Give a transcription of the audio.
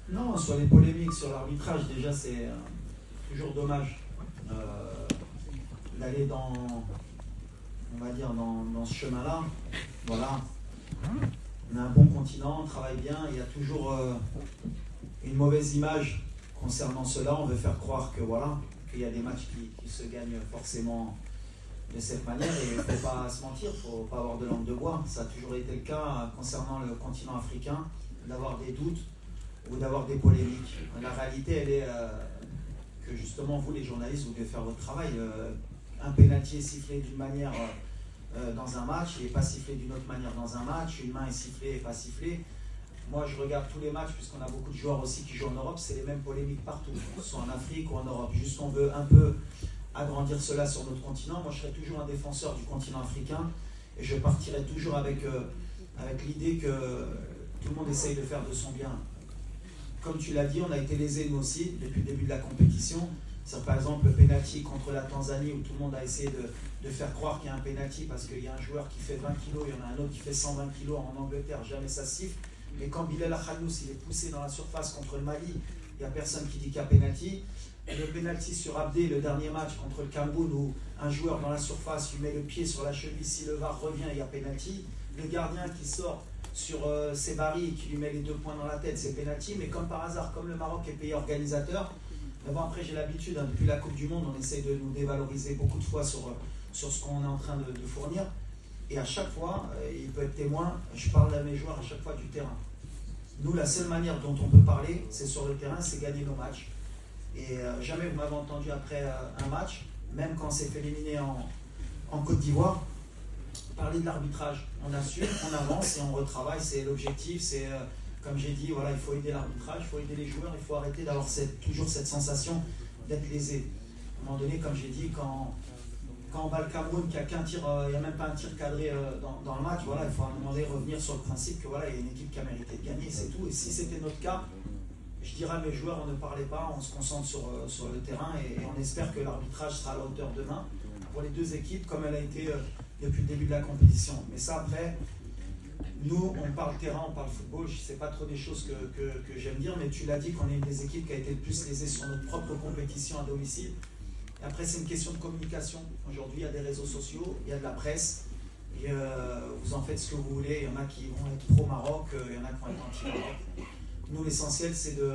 Non, sur les polémiques, sur l'arbitrage, déjà c'est toujours dommage d'aller dans, on va dire, dans ce chemin-là. Voilà. On a un bon continent, on travaille bien, il y a toujours une mauvaise image concernant cela. On veut faire croire que voilà, qu'il y a des matchs qui se gagnent forcément de cette manière, et il ne faut pas se mentir, il ne faut pas avoir de langue de bois. Ça a toujours été le cas concernant le continent africain, d'avoir des doutes ou d'avoir des polémiques. La réalité, elle est que justement, vous les journalistes, vous devez faire votre travail. Un pénalty est sifflé d'une manière dans un match, il n'est pas sifflé d'une autre manière dans un match, une main est sifflée et pas sifflée. Moi, je regarde tous les matchs, puisqu'on a beaucoup de joueurs aussi qui jouent en Europe, c'est les mêmes polémiques partout, soit en Afrique ou en Europe. Juste on veut un peu agrandir cela sur notre continent. Moi, je serai toujours un défenseur du continent africain, et je partirai toujours avec l'idée que tout le monde essaye de faire de son bien. Comme tu l'as dit, on a été lésés nous aussi depuis le début de la compétition. C'est par exemple le pénalty contre la Tanzanie, où tout le monde a essayé de faire croire qu'il y a un pénalty parce qu'il y a un joueur qui fait 20 kg, il y en a un autre qui fait 120 kg en Angleterre, jamais ça siffle. Mais quand Bilal Akhanous il est poussé dans la surface contre le Mali, il n'y a personne qui dit qu'il y a pénalty. Et le pénalty sur Abdé, le dernier match contre le Cameroun, où un joueur dans la surface lui met le pied sur la cheville, si le VAR revient, il y a pénalty. Le gardien qui sort sur Sebari et qui lui met les 2 points dans la tête, c'est pénalty. Mais comme par hasard, comme le Maroc est pays organisateur, mais bon, après j'ai l'habitude, hein, depuis la Coupe du Monde, on essaie de nous dévaloriser beaucoup de fois sur ce qu'on est en train de fournir. Et à chaque fois, il peut être témoin, je parle à mes joueurs à chaque fois du terrain. Nous, la seule manière dont on peut parler, c'est sur le terrain, c'est gagner nos matchs. Et jamais vous m'avez entendu après un match, même quand on s'est fait éliminer en Côte d'Ivoire, parler de l'arbitrage. On assume, on avance et on retravaille, c'est l'objectif, c'est... Comme j'ai dit, voilà, il faut aider l'arbitrage, il faut aider les joueurs, il faut arrêter d'avoir toujours cette sensation d'être lésé. À un moment donné, comme j'ai dit, quand on bat le Cameroun, qu'il n'y a qu'un tir, il n'y a même pas un tir cadré dans le match, voilà, il faut à un moment donné revenir sur le principe que voilà, il y a une équipe qui a mérité de gagner, c'est tout. Et si c'était notre cas, je dirais à mes joueurs, on ne parlait pas, on se concentre sur le terrain et on espère que l'arbitrage sera à la hauteur demain pour les deux équipes, comme elle a été depuis le début de la compétition. Mais ça, après... Nous, on parle terrain, on parle football, je ne sais pas trop des choses que j'aime dire, mais tu l'as dit qu'on est une des équipes qui a été le plus lésée sur notre propre compétition à domicile. Et après, c'est une question de communication. Aujourd'hui, il y a des réseaux sociaux, il y a de la presse, et vous en faites ce que vous voulez. Il y en a qui vont être pro-Maroc, il y en a qui vont être anti-Maroc. Nous, l'essentiel, c'est de